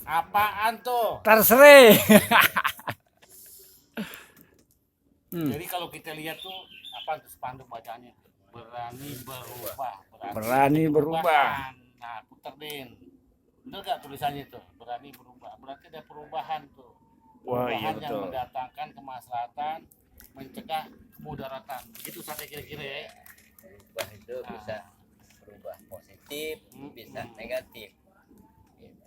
Apaan tuh? Terserah. Jadi kalau kita lihat tuh apa tuh spanduk bacanya? Berani berubah, Berani berubah. perubahan. Nah, puter Din. Bener gak tulisannya tuh? Berani berubah. Berarti ada perubahan tuh. Wah, iya Perubahan yang betul. mendatangkan kemaslahatan, mencegah kemudaratan. Begitu sampai kira-kira ya. Berubah itu bisa berubah positif, bisa negatif. Gitu.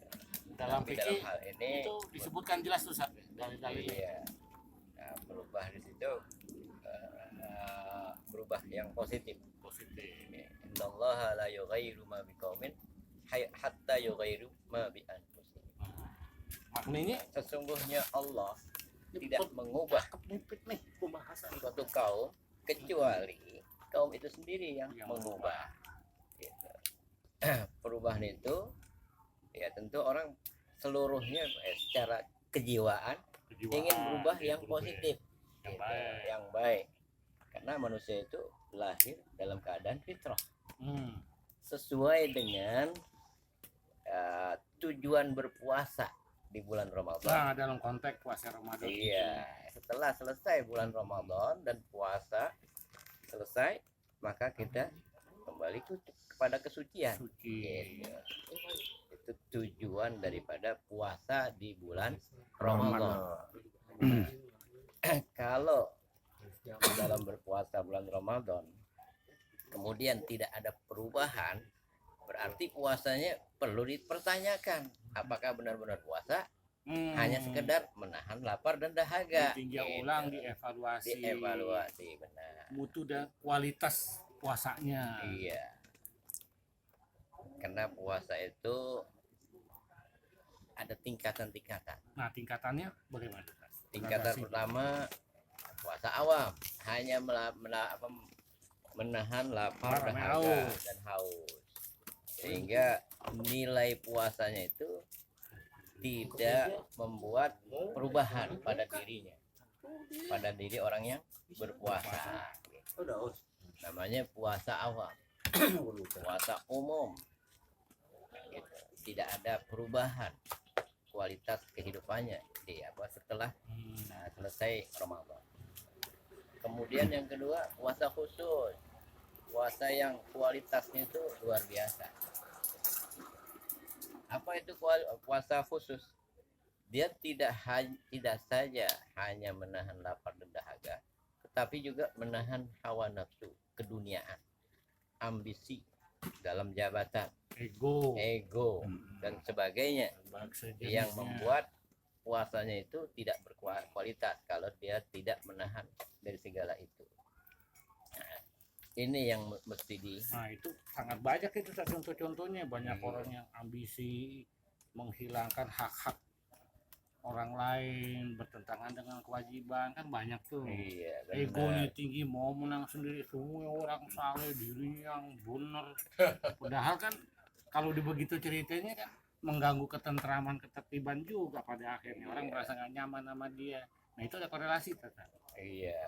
Dalam Tapi dalam fikih hal ini itu disebutkan jelas tuh Sat, dalil-dalilnya. iya. Nah, berubah di situ berubah yang positif. Positif. Innallaha la yughayyiru ma biqaumin hatta yughayyiru ma bi anfusihim. Maknanya Sesungguhnya Allah tidak mengubah nih pembahasan suatu kaum kecuali kaum itu sendiri yang mengubah. Gitu. Perubahan itu ya tentu orang seluruhnya secara kejiwaan ingin berubah yang positif, yang gitu, baik. yang baik. Karena manusia itu lahir dalam keadaan fitrah, sesuai dengan tujuan berpuasa di bulan Ramadan. Nah, dalam konteks puasa Ramadan. Iya, setelah selesai bulan Ramadan dan puasa selesai, maka kita kembali kepada kesucian. Suci. Gitu. Itu tujuan daripada puasa di bulan Ramadan. Kalau dalam berpuasa bulan Ramadan kemudian tidak ada perubahan, berarti puasanya perlu dipertanyakan apakah benar-benar puasa hanya sekedar menahan lapar dan dahaga. Ditinjau Gitu. ulang, dievaluasi. Dievaluasi, benar. Mutu dan kualitas puasanya. Iya. Karena puasa itu ada tingkatan-tingkatan. Nah, tingkatannya bagaimana? Tingkatan pertama puasa awam, hanya menahan lapar, dahaga dan haus, sehingga nilai puasanya itu tidak membuat perubahan pada dirinya, pada diri orang yang berpuasa. Namanya puasa awam. Puasa umum, gitu. Tidak ada perubahan kualitas kehidupannya setelah selesai Ramadan. Kemudian yang kedua puasa khusus, puasa yang kualitasnya itu luar biasa. Apa itu puasa khusus? Dia tidak saja hanya menahan lapar dan dahaga, tetapi juga menahan hawa nafsu, keduniaan, ambisi dalam jabatan, ego dan sebagainya, yang membuat puasanya itu tidak berkualitas kalau dia tidak menahan dari segala itu. Nah, ini yang mesti Nah, itu sangat banyak itu contoh-contohnya. Banyak orang yang ambisi menghilangkan hak-hak orang lain, bertentangan dengan kewajiban, kan banyak tuh. Iya, egonya tinggi, mau menang sendiri, semua orang saleh, diri yang benar. Padahal kan kalau begitu ceritanya kan mengganggu ketentraman, ketertiban juga pada akhirnya. Orang merasa nggak nyaman sama dia. Nah, itu ada korelasi tetap. Iya.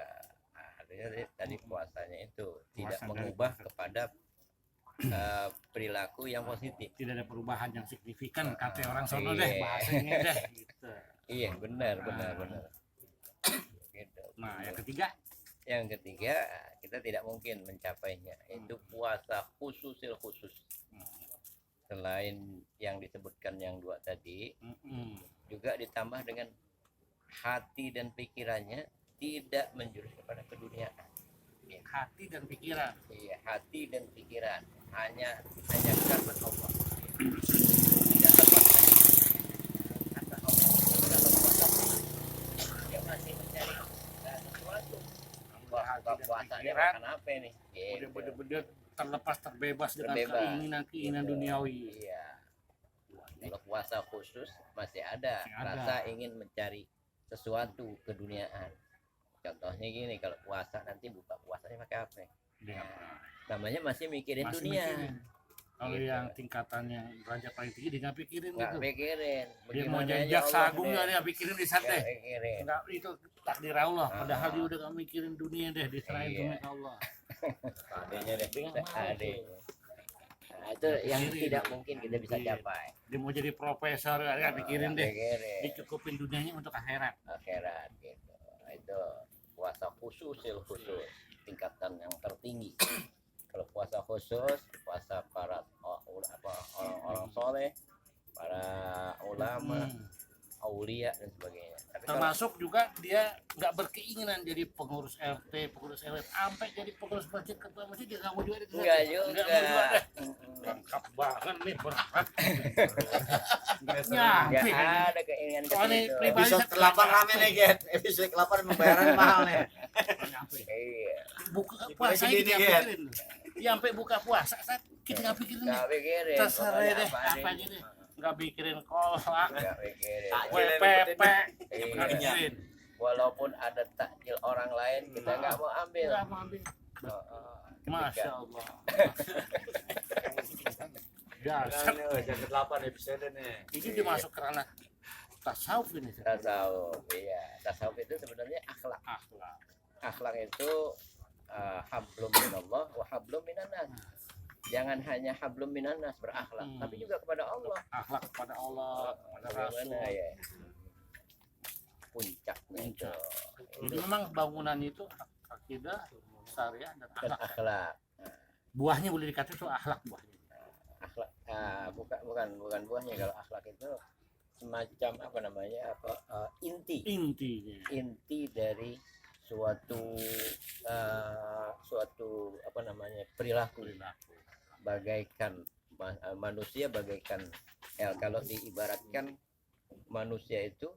Artinya tadi puasanya itu tidak mengubah kepada perilaku yang positif. Tidak ada perubahan yang signifikan, kata orang sono deh, bahasanya deh gitu. Iya, benar. Gitu. Nah, yang ketiga kita tidak mungkin mencapainya, itu puasa khusus. Selain yang disebutkan yang dua tadi, juga ditambah dengan hati dan pikirannya tidak menjurus kepada keduniaan. Hati dan pikiran. Iya, hati dan pikiran hanya karena Allah. Tidak tepat kata Allah dalam puasa. Dia masih mencari sesuatu. Puasanya makan apa nih? Udah bener-bener terlepas, terbebas dengan keinginan duniawi. Iya. Kalau puasa khusus masih ada rasa ingin mencari sesuatu keduniaan. Contohnya gini, kalau puasa nanti buka puasanya pakai apa? Namanya masih mikirin dunia. Kalau yang tingkatan yang raja paling tinggi dia nggak pikirin gitu. Dia mau jajak sagung nggak dia pikirin di sana deh. Nggak, itu takdir Allah. Padahal dia udah nggak mikirin dunia deh, diserahin dunia ke Allah. Adanya deh, Nah, itu yang Pikirin. tidak mungkin kita bisa Mungkin. capai. Dia mau jadi profesor, ya pikirin deh. Pikirin. Dicukupin dunianya untuk akhirat. Akhirat gitu. Nah, itu puasa khusus, tingkatan yang tertinggi. Kalau puasa khusus, puasa para orang-orang soleh, para ulama, aulia dan sebagainya. Tapi kalau Termasuk juga dia nggak berkeinginan jadi pengurus RT, pengurus RW, sampai jadi pengurus masjid, ketua masjid dia nggak mau juga itu. enggak juga. Nggak mau juga deh. Lengkap banget nih berat. Nggak Enggak nyampe. ada keinginan ke Soalnya situ. pribadi Episode ke-8 rame nih, Get. Episode ke-8 membayaran mahal nih. Nggak nyampe. Iya. Buka Ini puasa gini, kita nggak Gen. pikirin. Ya sampai buka puasa saat kita nggak pikirin nih. Enggak pikirin. Terserah pokoknya deh apa apa aja deh. Nggak mikirin kolak, Enggak pikirin. Takjil yang WPP, Iya. nggak mikirin. Walaupun ada takjil orang lain kita nggak mau ambil. Nggak mau ambil. Masya Allah. Dasar. Yang ke-8 episode nih. Ini dimasuk ke ranah tasawuf ini. Tasawuf, iya. Tasawuf itu sebenarnya akhlak. Akhlak. Akhlak itu hablum minallah wa hablum minannas. Jangan hanya hablum minannas berakhlak, tapi juga kepada Allah. Akhlak kepada Allah, kepada Rasul. Bagaimana ya? Puncaknya itu. Jadi memang bangunan itu akidah, syariah dan Dan akhlak. akhlak. Buahnya boleh dikatakan itu akhlak buahnya. Akhlak bukan buahnya. Kalau akhlak itu semacam apa namanya? Inti Intinya. dari suatu apa namanya? Perilaku. Bagaikan manusia bagaikan kalau diibaratkan manusia itu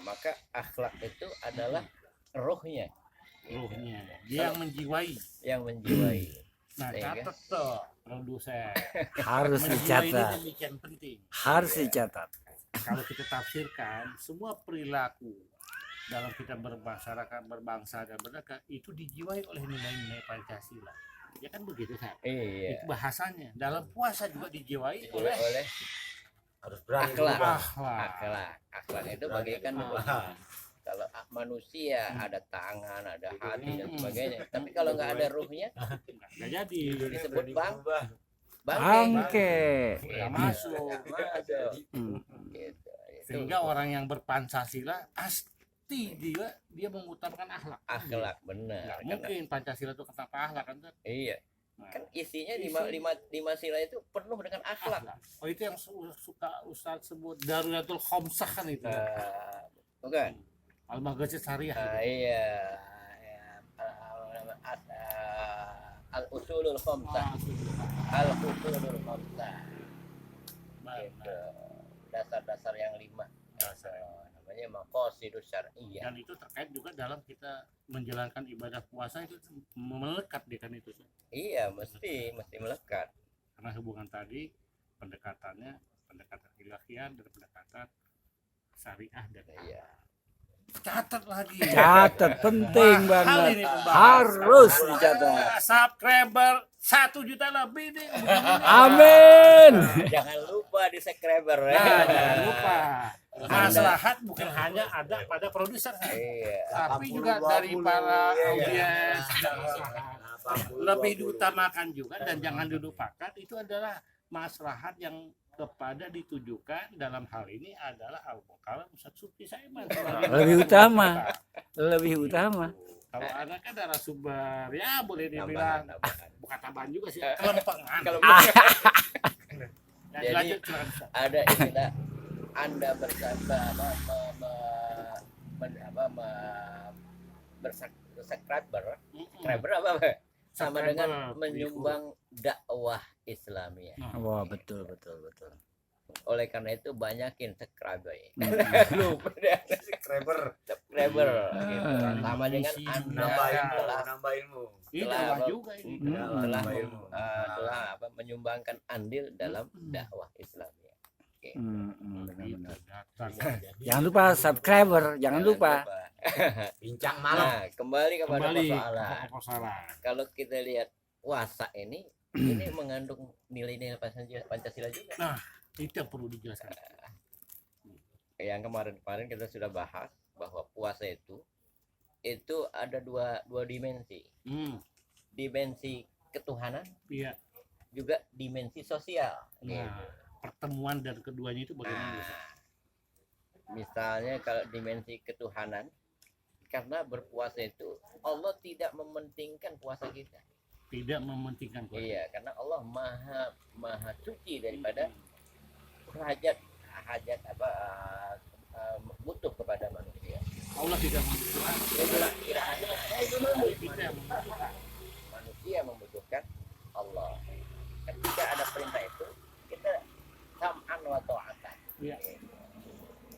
maka akhlak itu adalah rohnya Ruhnya. Dia yang menjiwai. Nah, Sehingga- catat tuh produser. Harus Menjiwai ini dicatat. demikian penting. Harus dicatat. Kalau kita tafsirkan semua perilaku dalam kita bermasyarakat, berbangsa dan bernegara itu dijiwai oleh nilai-nilai Pancasila. Ya kan begitu kan? iya Itu bahasanya. Dalam puasa juga dijiwai oleh oleh Harus berani. Akhlak. berubah. akhlak itu Berani bagaikan berubah. kalau manusia ada tangan ada hati dan sebagainya tapi kalau nggak ada ruhnya nggak jadi. disebut Berubah. bangke Bangke. Nggak masuk. masuk Hmm. gitu. Itu Sehingga orang yang berpancasila pasti dia mengutamakan akhlak. akhlak benar Nggak karena mungkin Pancasila itu tanpa akhlak kan? iya Nah, kan isinya lima sila itu penuh dengan akhlak Oh itu yang suka Ustaz sebut Darulatul Khomsah kan itu. bukan Al-Maghazis Syariah. iya al usulul khamsah al usulul khamsah gitu. Dasar-dasar yang 5 namanya maqasidus syar'iyyah. Dan itu terkait juga dalam kita menjalankan ibadah puasa itu melekat di kan itu. Iya, mesti melekat. Karena hubungan tadi pendekatan ilahiah dan pendekatan syariah dan Iya. catat lagi. Catat penting Mahal banget. ini pembahasan. Harus dicatat. Subscriber 1 juta lebih nih. Amin. Jangan lupa di subscriber ya. Nah, jangan lupa. Maslahat bukan hanya ada pada produser, Iya. tapi juga dari para audiens. Lebih diutamakan juga dan jangan dilupakan itu adalah maslahat yang kepada ditujukan dalam hal ini adalah Al-Mukarram Ustaz Sufi Saiman. Lebih utama. Lebih utama. Kalau anak kan darah sumber ya boleh dibilang Tambahan. bukan tambahan juga sih kelempengan. Kalau Ya, Jadi- lanjut, silakan, Ustaz. ada istilah Anda bersubscriber subscriber apa? Sama dengan Subscriber, menyumbang dakwah Islamiyah. Wah, betul. Oleh karena itu banyakin subscriber. Hmm. Lupa deh Subscriber. subscriber gitu. Ah. Sama dengan Misi Anda Nambah ilmu. telah Nambah ilmu. Ini Telah- dakwah juga ini. Hmm. telah Nambah ilmu. telah menyumbangkan andil dalam Hmm. dakwah Islamiyah. Benar-benar. Datang. Jangan lupa subscriber, jangan lupa. Bincang malam. Nah, kembali kepada Kembali persoalan. ke persoalan. Kalau kita lihat puasa ini mengandung nilai-nilai Pancasila juga. Itu yang perlu dijelaskan. Yang kemarin kita sudah bahas bahwa puasa itu ada dua dimensi. Hmm. Dimensi ketuhanan, Iya. juga dimensi sosial. Nah, pertemuan dan keduanya itu bagaimana? Ustaz? Nah, misalnya kalau dimensi ketuhanan, karena berpuasa itu Allah tidak mementingkan puasa kita. Tidak mementingkan puasa. Iya, karena Allah maha suci daripada hajat apa butuh kepada manusia. Allah tidak membutuhkan. Tidak ada Kita yang membutuhkan. manusia membutuhkan Allah. Ketika ada perintah itu, kita sam'an wa ta'atan. Iya.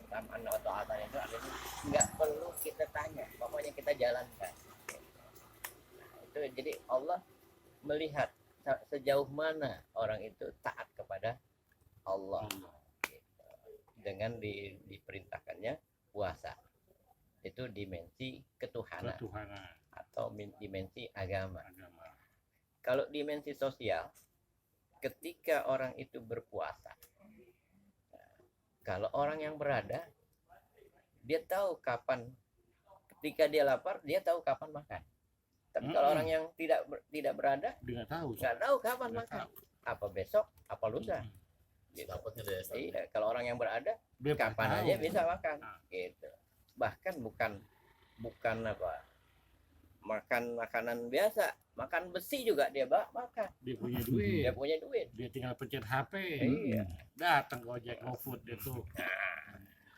Sam'an wa ta'atan itu artinya nggak perlu kita tanya, pokoknya kita jalankan. Nah, itu jadi Allah melihat sejauh mana orang itu taat kepada Allah. Gitu. Dengan diperintahkannya puasa. Itu dimensi ketuhanan Ketuhanan atau dimensi agama. agama. Kalau dimensi sosial, ketika orang itu berpuasa, kalau orang yang berada, dia tahu kapan, ketika dia lapar, dia tahu kapan makan. Tapi kalau orang yang tidak berada, Dia nggak tahu. nggak tahu kapan Nggak makan. tahu. Apa besok, apa lusa. Gitu. Dapatnya dari Ustaz. Iya, kalau orang yang berada, Dia kapan tahu. aja bisa makan. Nah. Gitu. Bahkan bukan apa, makan makanan biasa, makan besi juga dia makan. Dia punya duit. Dia punya duit. Dia tinggal pencet HP. Iya. Datang Gojek GoFood dia tuh.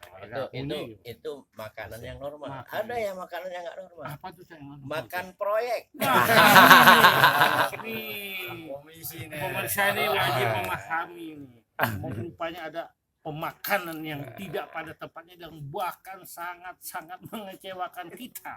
Kalau itu nggak punya, gitu. itu makanan yang normal. Makan. Ada yang makanan yang nggak normal. Apa tuh saya ngomong? Makan proyek. Nih, Komisi nih. pemirsa ini wajib memahami nih. Rupanya ada pemakanan yang tidak pada tempatnya dan bahkan sangat-sangat mengecewakan kita.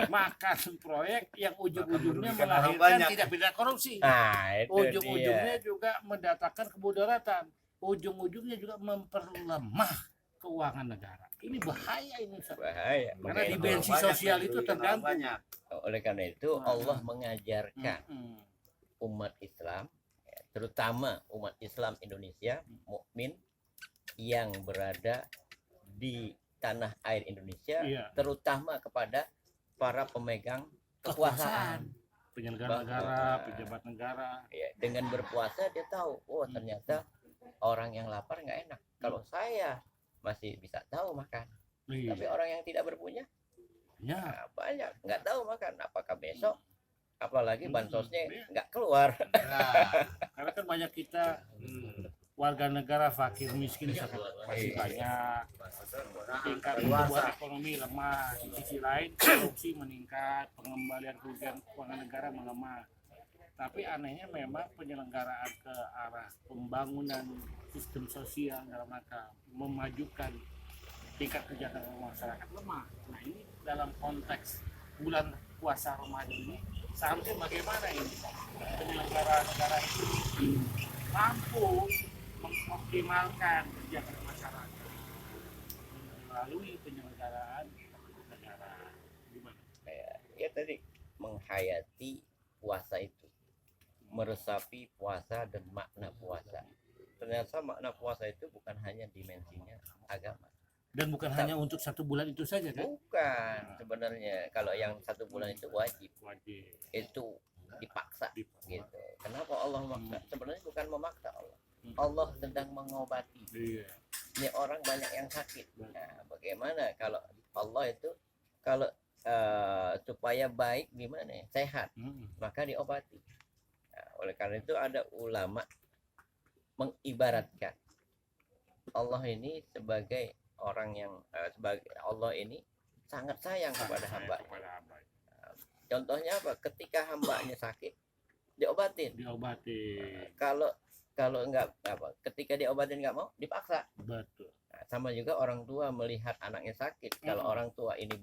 Makan proyek yang ujung-ujungnya Makan orang melahirkan banyak. tidak pidana korupsi. Nah, itu Ujung-ujungnya dia. juga mendatangkan kemudaratan. Ujung-ujungnya juga memperlemah keuangan negara. Ini bahaya ini. Ustaz. Bahaya. Karena Makanya dimensi Banyak, sosial itu duitnya terganggu. banyak. oleh karena itu Allah mengajarkan Mm-mm. umat Islam, ya, terutama umat Islam Indonesia, mukmin yang berada di tanah air Indonesia, Iya. terutama kepada para pemegang kekuasaan. Penyelenggara negara, Bahwa- pejabat negara. Ya, dengan berpuasa dia tahu, oh ternyata orang yang lapar nggak enak. Kalau saya masih bisa tahu makan, tapi Iya. orang yang tidak berpunya Ya. nah, banyak nggak tahu makan. Apakah besok? Apalagi Hmm, bansosnya iya. nggak keluar. Nah, Karena kan banyak kita warga negara fakir miskin masih banyak, tingkat pertumbuhan ekonomi lemah, di sisi lain korupsi meningkat, pengembalian kerugian keuangan negara melemah. Tapi anehnya memang penyelenggaraan ke arah pembangunan sistem sosial dalam rangka memajukan tingkat kesejahteraan masyarakat lemah. Nah ini dalam konteks bulan puasa Ramadan ini seharusnya bagaimana ini penyelenggara negara itu mampu mengoptimalkan kesejahteraan masyarakat melalui penyelenggaraan negara. Gimana? Ya tadi menghayati puasa itu, meresapi puasa dan makna puasa. Ternyata makna puasa itu bukan hanya dimensinya agama. Dan bukan hanya untuk satu bulan itu saja kan? Bukan sebenarnya. Kalau yang 1 bulan itu wajib, Wajib. itu dipaksa Dipaksa. gitu. Kenapa Allah memaksa? Sebenarnya bukan memaksa Allah. Hmm. Allah sedang mengobati. Iya. Ini orang banyak yang sakit. Nah, bagaimana kalau Allah itu kalau supaya baik gimana ya? Sehat, Mm-mm. maka diobati. Nah, oleh karena itu ada ulama mengibaratkan Allah ini sebagai orang yang sebagai Allah ini sangat sayang kepada hamba. Kepada hamba. Contohnya apa? Ketika hambanya sakit, diobatin. Diobati. Kalau enggak apa, ketika diobatin nggak mau, dipaksa. Betul. Nah, sama juga orang tua melihat anaknya sakit. Kalau orang tua ini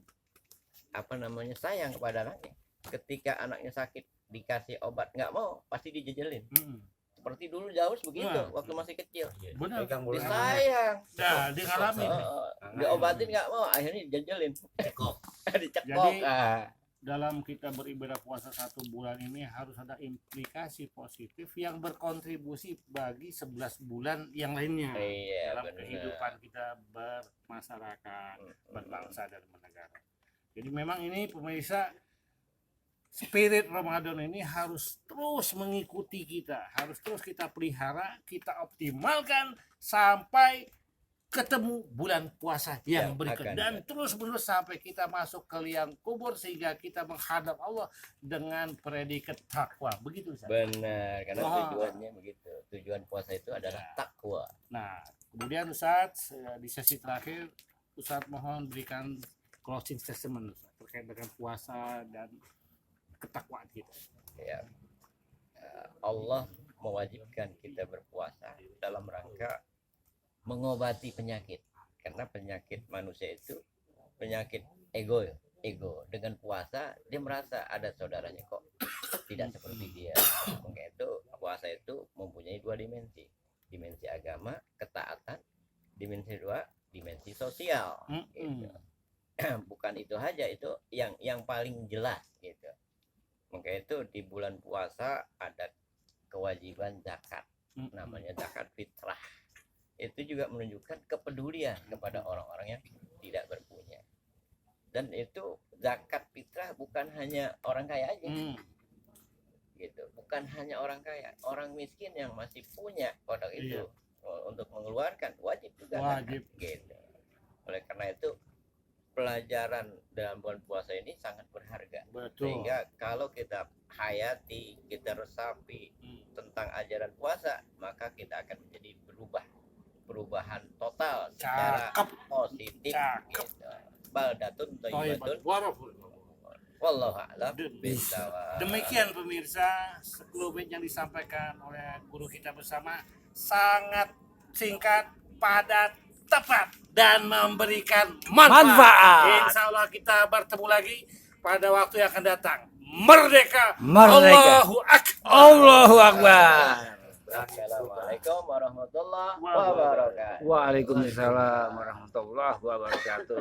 sayang kepada anaknya, ketika anaknya sakit dikasih obat nggak mau, pasti dijejelin. Mm-mm. Seperti dulu jauh begitu Nah. waktu masih kecil. Benar. pegang bola. Disayang, Nah, dia ngalamin. diobatin nggak mau, akhirnya dijejelin. Cekok. Dicekok. Jadi, Ah. dalam kita beribadah puasa 1 bulan ini harus ada implikasi positif yang berkontribusi bagi 11 bulan yang lainnya Iya, dalam benar. kehidupan kita bermasyarakat, berbangsa dan bernegara. Jadi memang ini pemirsa spirit Ramadan ini harus terus mengikuti kita, harus terus kita pelihara, kita optimalkan sampai ketemu bulan puasa yang Yang berikut akan dan terus menerus sampai kita masuk ke liang kubur sehingga kita menghadap Allah dengan predikat takwa. Begitu Ustaz. Benar, karena Wah. tujuannya begitu. Tujuan puasa itu adalah Ya. takwa. Nah, kemudian Ustaz di sesi terakhir Ustaz mohon berikan closing statement Ustaz, terkait dengan puasa dan ketakwaan kita. Ya. Allah mewajibkan kita berpuasa dalam rangka mengobati penyakit, karena penyakit manusia itu penyakit ego. Dengan puasa dia merasa ada saudaranya kok tidak seperti dia. Maka itu puasa itu mempunyai dua dimensi agama, ketaatan, dimensi dua, dimensi sosial. Gitu. Bukan itu saja, itu yang paling jelas gitu. Maka itu di bulan puasa ada kewajiban zakat, namanya zakat fitrah. Itu juga menunjukkan kepedulian kepada orang-orang yang tidak berpunya. Dan itu zakat fitrah bukan hanya orang kaya aja. Gitu. Bukan hanya orang kaya, orang miskin yang masih punya produk itu untuk mengeluarkan wajib juga Wajib. zakat. Gitu. Oleh karena itu pelajaran dalam bulan puasa ini sangat berharga. Betul. Sehingga kalau kita hayati, kita resapi tentang ajaran puasa, maka kita akan menjadi perubahan total secara Cakep. positif. Cakep. Gitu. Baldatun thayyibatun. Wallahu a'lam bishawab. Demikian pemirsa, sekelumit yang disampaikan oleh guru kita bersama sangat singkat, padat, tepat dan memberikan manfaat. Insya Allah kita bertemu lagi pada waktu yang akan datang. Merdeka. Allahu Akbar. Allahu Akbar. Assalamualaikum warahmatullahi wabarakatuh. Waalaikumsalam warahmatullahi wabarakatuh.